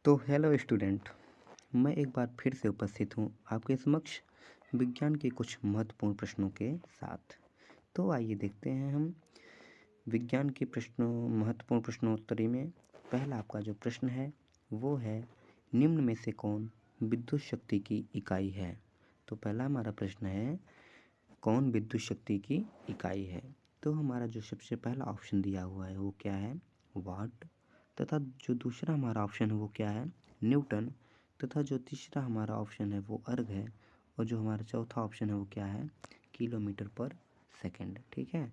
तो hello student, मैं एक बार फिर से उपस्थित हूँ आपके समक्ष विज्ञान के कुछ महत्वपूर्ण प्रश्नों के साथ। तो आइए देखते हैं हम विज्ञान के महत्वपूर्ण प्रश्नोत्तरी में। पहला आपका जो प्रश्न है वो है, निम्न में से कौन विद्युत शक्ति की इकाई है। तो पहला हमारा प्रश्न है, कौन विद्युत शक्ति की इकाई है। तो हमारा जो सबसे पहला ऑप्शन दिया हुआ है वो क्या है, वाट। तथा जो दूसरा हमारा ऑप्शन है वो क्या है, न्यूटन। तथा जो तीसरा हमारा ऑप्शन है वो अर्ग है। और जो हमारा चौथा ऑप्शन है वो क्या है, किलोमीटर पर सेकंड। ठीक है,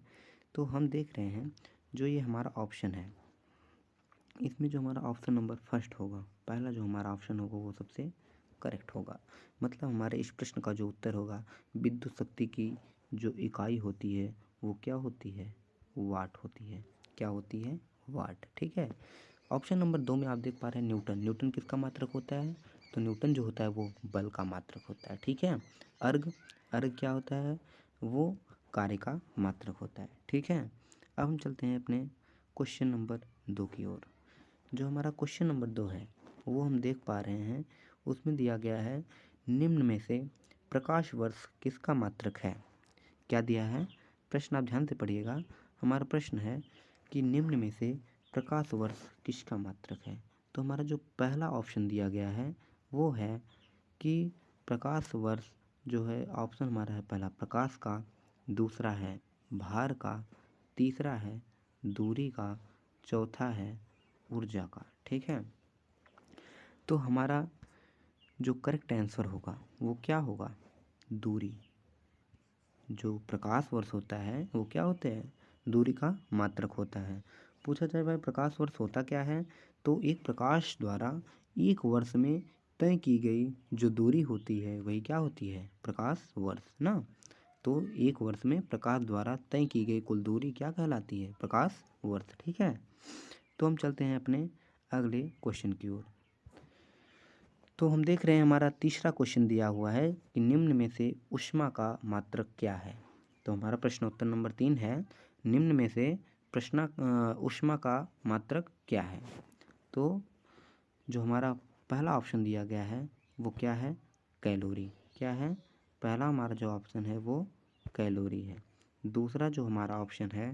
तो हम देख रहे हैं जो ये हमारा ऑप्शन है, इसमें जो हमारा ऑप्शन नंबर फर्स्ट होगा, पहला जो हमारा ऑप्शन होगा वो सबसे करेक्ट होगा। मतलब हमारे इस प्रश्न का जो उत्तर होगा, विद्युत शक्ति की जो इकाई होती है वो क्या होती है, वाट होती है। क्या होती है, वाट। ठीक है। ऑप्शन नंबर 2 में आप देख पा रहे हैं न्यूटन। न्यूटन किसका मात्रक होता है, तो न्यूटन जो होता है वो बल का मात्रक होता है। ठीक है। अर्ग, अर्ग क्या होता है, वो कार्य का मात्रक होता है। ठीक है। अब हम चलते हैं अपने क्वेश्चन नंबर 2 की ओर। जो हमारा क्वेश्चन नंबर 2 है वो हम देख पा रहे हैं, उसमें दिया गया है, निम्न में से प्रकाश वर्ष किसका मात्रक है। क्या दिया है, प्रश्न आप ध्यान से पढ़िएगा। हमारा प्रश्न है कि निम्न में से प्रकाश वर्ष किसका मात्रक है। तो हमारा जो पहला ऑप्शन दिया गया है वो है कि प्रकाश वर्ष जो है, ऑप्शन हमारा है पहला प्रकाश का, दूसरा है भार का, तीसरा है दूरी का, चौथा है ऊर्जा का। ठीक है। तो हमारा जो करेक्ट आंसर होगा वो क्या होगा, दूरी। जो प्रकाश वर्ष होता है वो क्या होते हैं, दूरी का मात्रक होता है। पूछा जाए भाई प्रकाश वर्ष होता क्या है, तो एक प्रकाश द्वारा एक वर्ष में तय की गई जो दूरी होती है वही क्या होती है, प्रकाश वर्ष ना। तो एक वर्ष में प्रकाश द्वारा तय की गई कुल दूरी क्या कहलाती है, प्रकाश वर्ष। ठीक है। तो हम चलते हैं अपने अगले क्वेश्चन की ओर। तो हम देख रहे हैं हमारा तीसरा क्वेश्चन दिया हुआ है कि निम्न में से ऊष्मा का मात्रक क्या है। तो हमारा प्रश्न उत्तर नंबर 3 है, निम्न में से ऊष्मा का मात्रक क्या है। तो जो हमारा पहला ऑप्शन दिया गया है वो क्या है, कैलोरी। क्या है, पहला हमारा जो ऑप्शन है वो कैलोरी है। दूसरा जो हमारा ऑप्शन है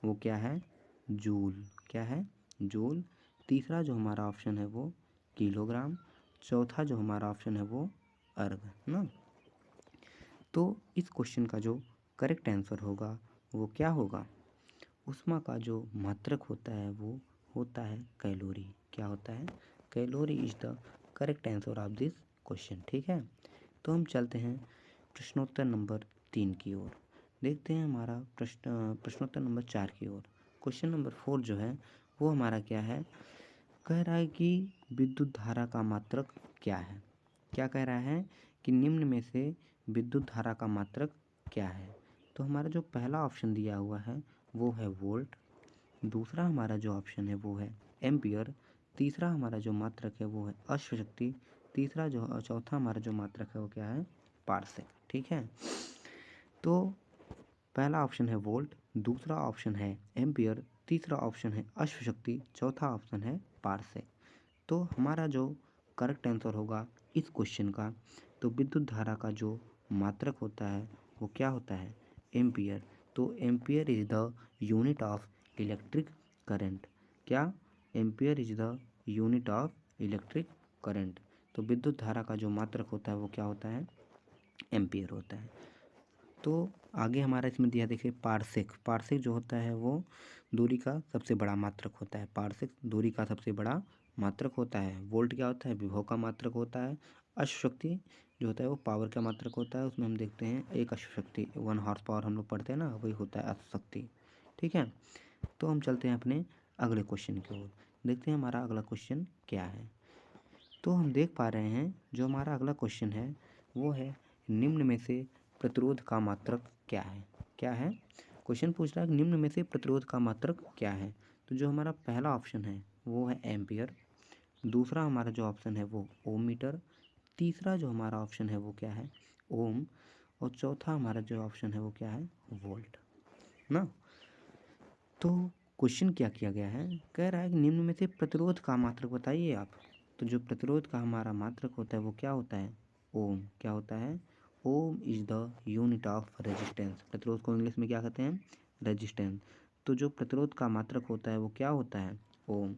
वो क्या है, जूल। क्या है, जूल। तीसरा जो हमारा ऑप्शन है वो किलोग्राम। चौथा जो हमारा ऑप्शन है वो अर्ग ना। तो इस क्वेश्चन का जो करेक्ट आंसर होगा वो क्या होगा, ऊष्मा का जो मात्रक होता है वो होता है कैलोरी। क्या होता है, calorie is the correct answer of this question. ठीक है। तो हम चलते हैं प्रश्नोत्तर नंबर 3 की ओर। देखते हैं हमारा प्रश्नोत्तर नंबर 4 की ओर। क्वेश्चन नंबर 4 जो है वो हमारा क्या है, कह रहा है कि विद्युत धारा का मात्रक क्या है। क्या कह रहा है कि निम्न में से विद्युत धारा का मात्रक क्या है। तो हमारा जो पहला ऑप्शन दिया हुआ है वो है वोल्ट। दूसरा हमारा जो ऑप्शन है वो है एम्पियर। तीसरा हमारा जो मात्रक है वो है अश्वशक्ति। चौथा हमारा जो मात्रक है वो क्या है, पारसेक। ठीक है। तो पहला ऑप्शन है वोल्ट, दूसरा ऑप्शन है एम्पियर, तीसरा ऑप्शन है अश्वशक्ति, चौथा ऑप्शन है पारसेक। तो हमारा जो करेक्ट आंसर होगा इस क्वेश्चन का, तो विद्युत धारा का जो मात्रक होता है वो क्या होता है, एम्पियर। तो ampere is the unit of electric current. क्या, ampere is the unit of electric current. तो विद्युत धारा का जो मात्रक होता है वो क्या होता है, एम्पियर होता है। तो आगे हमारा इसमें दिया देखिए पारसेक। पारसेक जो होता है वो दूरी का सबसे बड़ा मात्रक होता है। पारसेक दूरी का सबसे बड़ा मात्रक होता है। वोल्ट क्या होता है, विभव का मात्रक होता है। अश्वशक्ति जो होता है वो पावर का मात्रक होता है। उसमें हम देखते हैं एक अश्वशक्ति 1 हॉर्स पावर हम लोग पढ़ते हैं ना, वही होता है अश्वशक्ति। ठीक है। तो हम चलते हैं अपने अगले क्वेश्चन की ओर। देखते हैं हमारा अगला क्वेश्चन क्या है। तो हम देख पा रहे हैं जो हमारा अगला क्वेश्चन है वो है, निम्न में से प्रतिरोध का मात्रक क्या है। क्या है, क्वेश्चन पूछ रहा है निम्न में से प्रतिरोध का मात्रक क्या है। तो जो हमारा पहला ऑप्शन है वो है एम्पियर। दूसरा हमारा जो ऑप्शन है वो ओम मीटर। तीसरा जो हमारा ऑप्शन है वो क्या है, ओम। और चौथा हमारा जो ऑप्शन है वो क्या है, वोल्ट ना। तो क्वेश्चन क्या किया गया है, कह रहा है कि निम्न में से प्रतिरोध का मात्रक बताइए आप। तो जो प्रतिरोध का हमारा मात्रक होता है वो क्या होता है? ओम। क्या होता है? Ohm is the unit of resistance. प्रतिरोध को इंग्लिश में क्या कहते हैं? रेजिस्टेंस। तो जो प्रतिरोध का मात्रक होता है वो क्या होता है? ओम।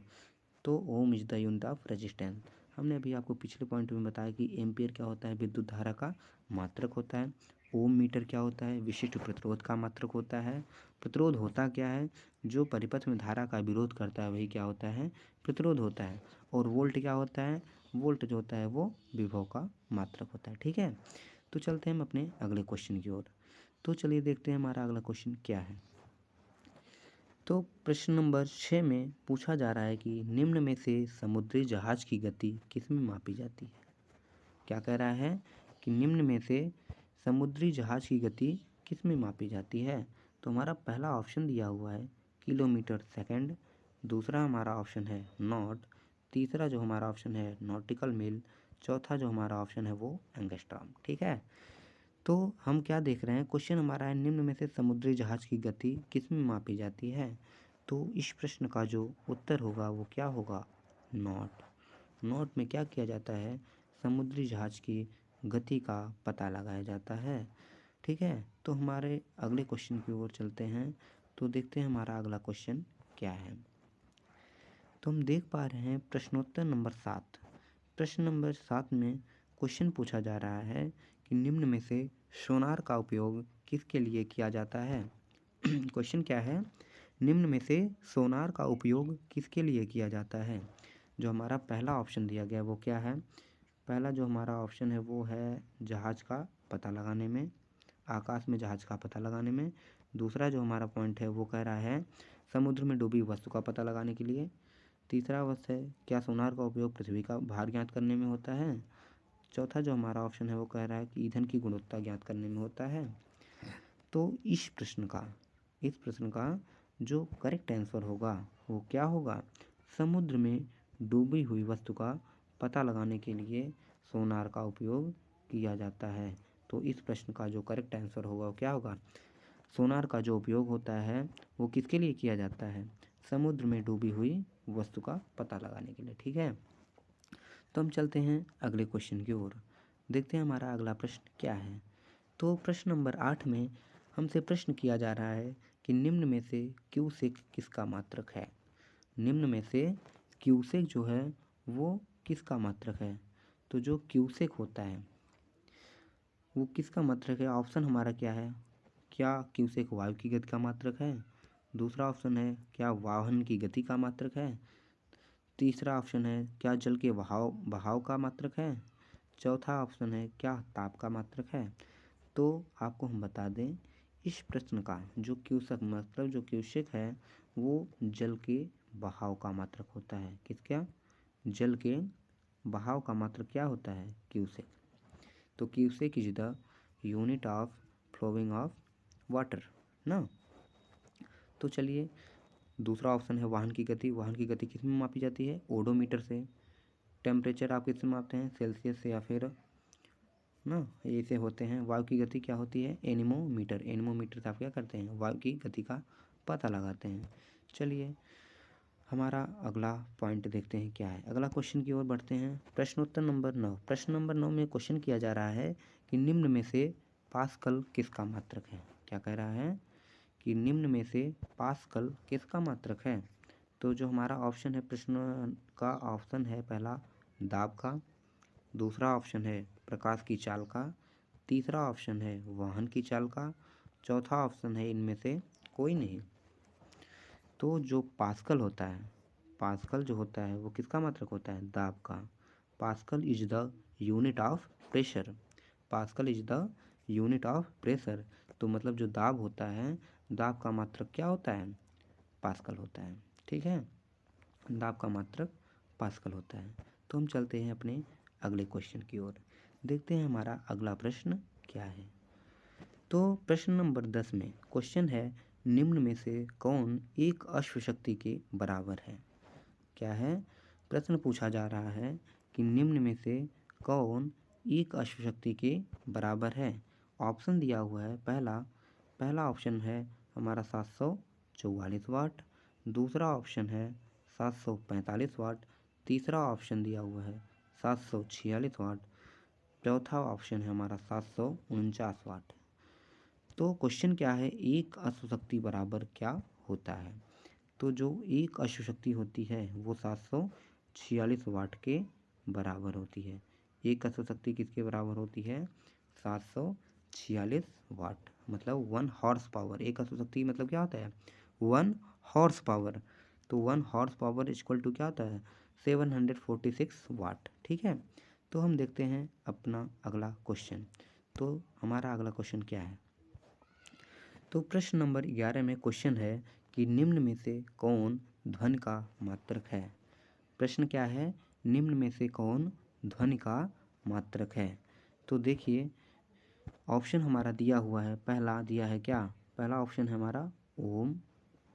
तो ohm is the unit of resistance. हमने अभी आपको पिछले पॉइंट में बताया कि एम्पियर क्या होता है? विद्युत धारा का मात्रक होता है। ओम मीटर क्या होता है? विशिष्ट प्रतिरोध का मात्रक होता है। प्रतिरोध होता क्या है? जो परिपथ में धारा का विरोध करता है वही क्या होता है? प्रतिरोध होता है। और वोल्ट क्या होता है? वोल्ट जो होता है वो विभव का मात्रक होता है। ठीक है, तो चलते हैं हम अपने अगले क्वेश्चन की ओर। तो चलिए देखते हैं हमारा अगला क्वेश्चन क्या है। तो प्रश्न नंबर 6 में पूछा जा रहा है कि निम्न में से समुद्री जहाज की गति किसमें मापी जाती है? क्या कह रहा है कि निम्न में से समुद्री जहाज की गति किसमें मापी जाती है? तो हमारा पहला ऑप्शन दिया हुआ है किलोमीटर सेकंड, दूसरा हमारा ऑप्शन है नॉट, तीसरा जो हमारा ऑप्शन है नॉटिकल मील, चौथा जो हमारा ऑप्शन है वो एंगस्ट्रॉम। ठीक है, तो हम क्या देख रहे हैं, क्वेश्चन हमारा है निम्न में से समुद्री जहाज की गति किसमें मापी जाती है? तो इस प्रश्न का जो उत्तर होगा वो क्या होगा? नॉट। नॉट में क्या किया जाता है? समुद्री जहाज की गति का पता लगाया जाता है। ठीक है, तो हमारे अगले क्वेश्चन की ओर चलते हैं। तो देखते हैं हमारा अगला क्वेश्चन क्या है। तो हम देख पा रहे हैं प्रश्नोत्तर नंबर 7। प्रश्न नंबर 7 में क्वेश्चन पूछा जा रहा है कि निम्न में से सोनार का उपयोग किसके लिए किया जाता है? क्वेश्चन क्या है? निम्न में से सोनार का उपयोग किसके लिए किया जाता है? जो हमारा पहला ऑप्शन दिया गया वो क्या है? पहला जो हमारा ऑप्शन है वो है जहाज का पता लगाने में, आकाश में जहाज का पता लगाने में। दूसरा जो हमारा पॉइंट है वो कह रहा है समुद्र में डूबी वस्तु का पता लगाने के लिए। तीसरा अवस्था है क्या सोनार का उपयोग पृथ्वी का भार ज्ञात करने में होता है। चौथा जो हमारा ऑप्शन है वो कह रहा है कि ईंधन की गुणवत्ता ज्ञात करने में होता है। तो इस प्रश्न का जो करेक्ट आंसर होगा वो क्या होगा? समुद्र में डूबी हुई वस्तु का पता लगाने के लिए सोनार का उपयोग किया जाता है। तो इस प्रश्न का जो करेक्ट आंसर होगा वो क्या होगा? सोनार का जो उपयोग होता है वो किसके लिए किया जाता है? समुद्र में डूबी हुई वस्तु का पता लगाने के लिए। ठीक है, तो हम चलते हैं अगले क्वेश्चन की ओर। देखते हैं हमारा अगला प्रश्न क्या है। तो प्रश्न नंबर 8 में हमसे प्रश्न किया जा रहा है कि निम्न में से क्यूसेक किसका मात्रक है? निम्न में से क्यूसेक जो है वो किसका मात्रक है? तो जो क्यूसेक होता है वो किसका मात्रक है? ऑप्शन हमारा क्या है? क्या क्यूसेक वायु की गति का मात्रक है? दूसरा ऑप्शन है क्या वाहन की गति का मात्रक है? तीसरा ऑप्शन है क्या जल के बहाव बहाव का मात्रक है? चौथा ऑप्शन है क्या ताप का मात्रक है? तो आपको हम बता दें इस प्रश्न का जो क्यूसेक मतलब जो क्यूसेक है वो जल के बहाव का मात्रक होता है। किसका? जल के बहाव का मात्रक क्या होता है? क्यूसेक। तो cusec is the unit of flowing of water ना। तो चलिए दूसरा ऑप्शन है वाहन की गति। वाहन की गति किस में मापी जाती है? ओडोमीटर से। टेम्परेचर आप किससे मापते हैं? सेल्सियस से या फिर ना ऐसे होते हैं। वायु की गति क्या होती है? एनीमोमीटर। एनीमोमीटर से आप क्या करते हैं? वायु की गति का पता लगाते हैं। चलिए हमारा अगला पॉइंट देखते हैं क्या है। अगला क्वेश्चन की ओर बढ़ते हैं। प्रश्नोत्तर नंबर 9। प्रश्न नंबर 9 में क्वेश्चन किया जा रहा है कि निम्न में से पास्कल किसका मात्रक है? क्या कह रहा है कि निम्न में से पास्कल किसका मात्रक है? तो जो हमारा ऑप्शन है प्रश्न का ऑप्शन है पहला दाब का, दूसरा ऑप्शन है प्रकाश की चाल का, तीसरा ऑप्शन है वाहन की चाल का, चौथा ऑप्शन है इनमें से कोई नहीं। तो जो पास्कल होता है, पास्कल जो होता है वो किसका मात्रक होता है? दाब का। Pascal is the unit of pressure. Pascal is the unit of pressure. तो मतलब जो दाब होता है, दाब का मात्रक क्या होता है? पास्कल होता है। ठीक है, दाब का मात्रक पास्कल होता है। तो हम चलते हैं अपने अगले क्वेश्चन की ओर। देखते हैं हमारा अगला प्रश्न क्या है। तो प्रश्न नंबर 10 में क्वेश्चन है निम्न में से कौन एक अश्व शक्ति के बराबर है? क्या है? प्रश्न पूछा जा रहा है कि निम्न में से कौन एक अश्व शक्ति के बराबर है? ऑप्शन दिया हुआ है पहला ऑप्शन है हमारा 744 वाट, दूसरा ऑप्शन है 745 वाट, तीसरा ऑप्शन दिया हुआ है 746 वाट, चौथा ऑप्शन है हमारा 749 वाट। तो क्वेश्चन क्या है, एक अश्व शक्ति बराबर क्या होता है? तो जो एक अश्व शक्ति होती है वो 746 वाट के बराबर होती है। एक अश्व शक्ति किसके बराबर होती है? 746 वाट, मतलब 1 हॉर्स पावर। एक अश्व शक्ति मतलब क्या होता है? 1 हॉर्स पावर। तो 1 हॉर्स पावर इक्वल टू क्या होता है? 746 वाट। ठीक है, तो हम देखते हैं अपना अगला क्वेश्चन। तो हमारा अगला क्वेश्चन क्या है? तो प्रश्न नंबर 11 में क्वेश्चन है कि निम्न में से कौन ध्वनि का मात्रक है? प्रश्न क्या है? निम्न में से कौन ध्वनि का मात्रक है? तो देखिए ऑप्शन हमारा दिया हुआ है, पहला दिया है क्या? पहला ऑप्शन है हमारा ओम,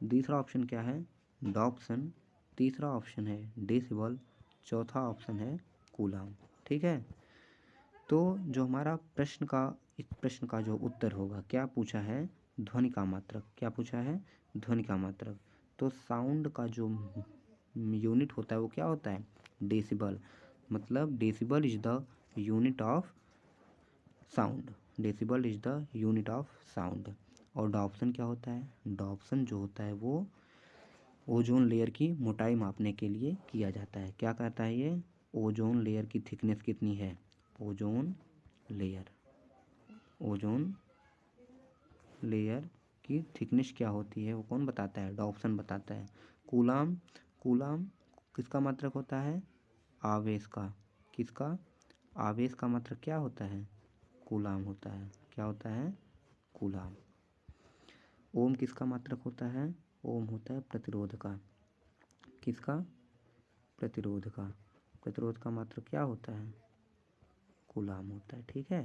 दूसरा ऑप्शन क्या है? डॉप्सन, तीसरा ऑप्शन है डेसिबल, चौथा ऑप्शन है कूलम। ठीक है, तो जो हमारा प्रश्न का, इस प्रश्न का जो उत्तर होगा, क्या पूछा है? ध्वनि का मात्रक। क्या पूछा है? ध्वनि का मात्रक। तो साउंड का जो यूनिट होता है वो क्या होता है? डेसिबल। मतलब decibel is the unit of sound. Decibel is the unit of sound. और डॉप्सन क्या होता है? डॉप्सन जो होता है वो ओजोन लेयर की मोटाई मापने के लिए किया जाता है। क्या कहता है ये? ओजोन लेयर की थिकनेस कितनी है? ओजोन लेयर, ओजोन लेयर की थिकनेस क्या होती है वो कौन बताता है? डॉप्सन बताता है। कूलाम, कूलाम किसका मात्रक होता है? आवेश का। किसका? आवेश का मात्रक क्या होता है? कूलाम होता है। क्या होता है? कूलाम। ओम किसका मात्रक होता है? ओम होता है प्रतिरोध का। किसका? प्रतिरोध का। प्रतिरोध का मात्रक क्या होता है? कूलाम होता है। ठीक है,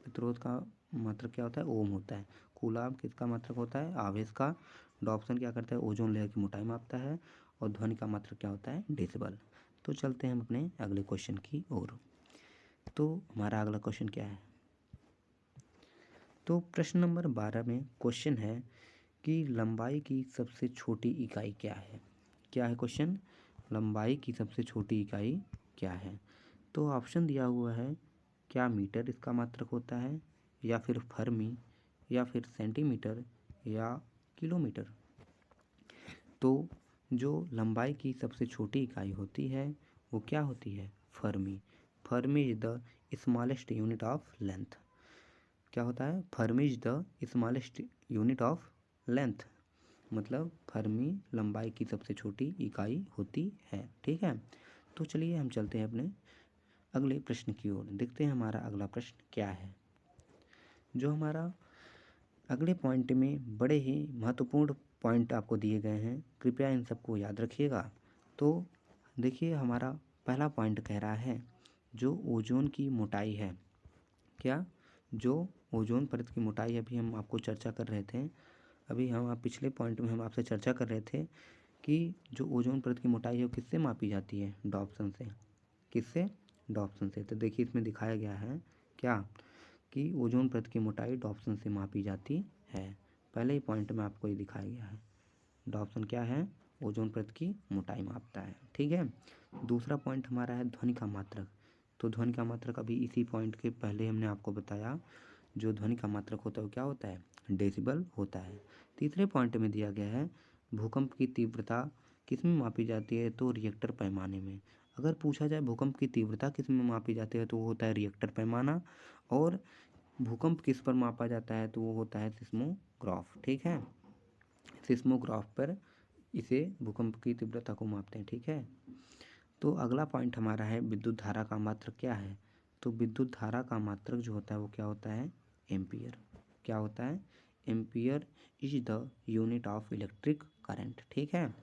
प्रतिरोध का मात्रक क्या होता है? ओम होता है। कूलाम किसका मात्रक होता है? आवेश का। डॉप्सन क्या करता है? ओजोन लेयर की मोटाई मापता है। और ध्वनि का मात्रक क्या होता है? डेसिबल। तो चलते हैं हम अपने अगले क्वेश्चन की ओर। तो हमारा अगला क्वेश्चन क्या है? तो प्रश्न नंबर 12 में क्वेश्चन है कि लंबाई की सबसे छोटी इकाई क्या है? क्या है क्वेश्चन? लंबाई की सबसे छोटी इकाई क्या है? तो ऑप्शन दिया हुआ है, क्या मीटर इसका मात्रक होता है, या फिर फर्मी, या फिर सेंटीमीटर, या किलोमीटर। तो जो लंबाई की सबसे छोटी इकाई होती है वो क्या होती है? Fermi. Fermi is the smallest unit of length. क्या होता है? Fermi is the smallest unit of length. मतलब फर्मी लंबाई की सबसे छोटी इकाई होती है। ठीक है, तो चलिए हम चलते हैं अपने अगले प्रश्न की ओर। देखते हैं हमारा अगला प्रश्न क्या है। जो हमारा अगले पॉइंट में बड़े ही महत्वपूर्ण पॉइंट आपको दिए गए हैं, कृपया इन सबको याद रखिएगा। तो देखिए हमारा पहला पॉइंट कह रहा है जो ओजोन की मोटाई है। क्या? जो ओजोन परत की मोटाई है, अभी हम आपको चर्चा कर रहे थे, अभी हम पिछले पॉइंट में हम आपसे चर्चा कर रहे थे कि जो ओजोन परत की मोटाई है वो किससे मापी जाती है? डॉप्सन से। किससे? डॉप्सन से। तो देखिए इसमें दिखाया गया है क्या कि ओजोन परत की मोटाई डॉप्सन से मापी जाती है। पहले ही पॉइंट में आपको ये दिखाया गया है। डॉप्सन क्या है? ओजोन परत की मोटाई मापता है। ठीक है, दूसरा पॉइंट हमारा है ध्वनि का मात्रक। तो ध्वनि का मात्रक अभी इसी पॉइंट के पहले हमने आपको बताया, जो ध्वनि का मात्रक होता है वो क्या होता है? डेसिबल होता है। तीसरे पॉइंट में दिया गया है भूकंप की तीव्रता किस में मापी जाती है? तो रिएक्टर पैमाने में। अगर पूछा जाए भूकंप की तीव्रता किस में मापी जाती है तो वो होता है रिएक्टर पैमाना। और भूकंप किस पर मापा जाता है तो वो होता है सिस्मोग्राफ। ठीक है, सिस्मोग्राफ पर इसे भूकंप की तीव्रता को मापते हैं। ठीक है, तो अगला पॉइंट हमारा है विद्युत धारा का मात्रक क्या है? तो विद्युत धारा का मात्रक जो होता है वो क्या होता है? एम्पियर। क्या होता है? Ampere is the unit of electric current. ठीक है,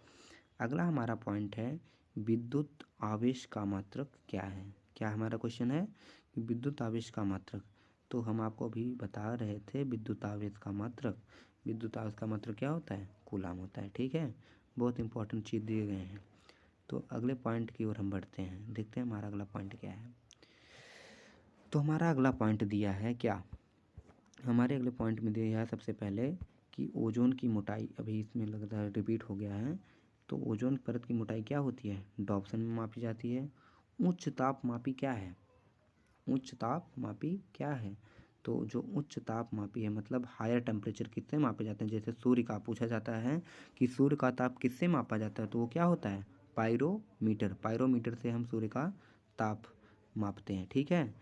अगला हमारा पॉइंट है विद्युत आवेश का मात्रक क्या है? क्या हमारा क्वेश्चन है? विद्युत आवेश का मात्रक। तो हम आपको अभी बता रहे थे विद्युत आवेश का मात्रक। विद्युत आवेश का मात्रक क्या होता है? कूलाम होता है। ठीक है, बहुत इंपॉर्टेंट चीज़ दिए गए हैं। तो अगले पॉइंट की ओर हम बढ़ते हैं, देखते हैं हमारा अगला पॉइंट क्या है। तो हमारा अगला पॉइंट दिया है क्या? हमारे अगले पॉइंट में दिया है सबसे पहले कि ओजोन की मोटाई, अभी इसमें लगता है रिपीट हो गया है, तो ओजोन परत की मोटाई क्या होती है, डॉप्सन में मापी जाती है। उच्च ताप मापी क्या है, उच्च ताप मापी क्या है, तो जो उच्च ताप मापी है मतलब हायर टेम्परेचर किससे मापे जाते हैं, जैसे सूर्य का पूछा जाता है कि सूर्य का ताप किससे मापा जाता है, तो वो क्या होता है, पायरोमीटर। पायरोमीटर से हम सूर्य का ताप मापते हैं। ठीक है,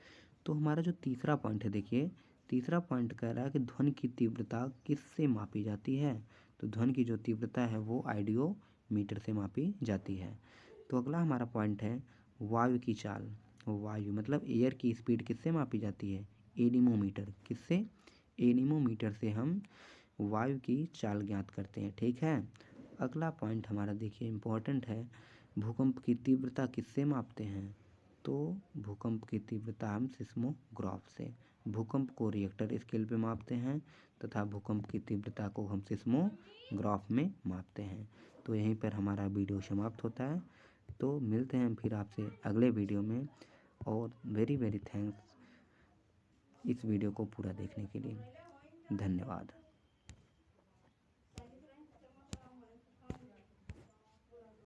तो हमारा जो तीसरा पॉइंट है, देखिए तीसरा पॉइंट कह रहा है कि ध्वनि की तीव्रता किससे मापी जाती है, तो ध्वनि की जो तीव्रता है वो आइडियोमीटर से मापी जाती है। तो अगला हमारा पॉइंट है वायु की चाल। वायु मतलब एयर की स्पीड किससे मापी जाती है, एनीमोमीटर। किससे, एनीमोमीटर से हम वायु की चाल ज्ञात करते हैं। ठीक है, अगला पॉइंट हमारा देखिए इम्पोर्टेंट है, भूकंप की तीव्रता किससे मापते हैं, तो भूकंप की तीव्रता हम सिस्मोग्राफ से, भूकंप को रिएक्टर स्केल पे मापते हैं तथा भूकंप की तीव्रता को हम सिस्मोग्राफ में मापते हैं। तो यहीं पर हमारा वीडियो समाप्त होता है। तो मिलते हैं फिर आपसे अगले वीडियो में, और वेरी वेरी थैंक्स इस वीडियो को पूरा देखने के लिए। धन्यवाद।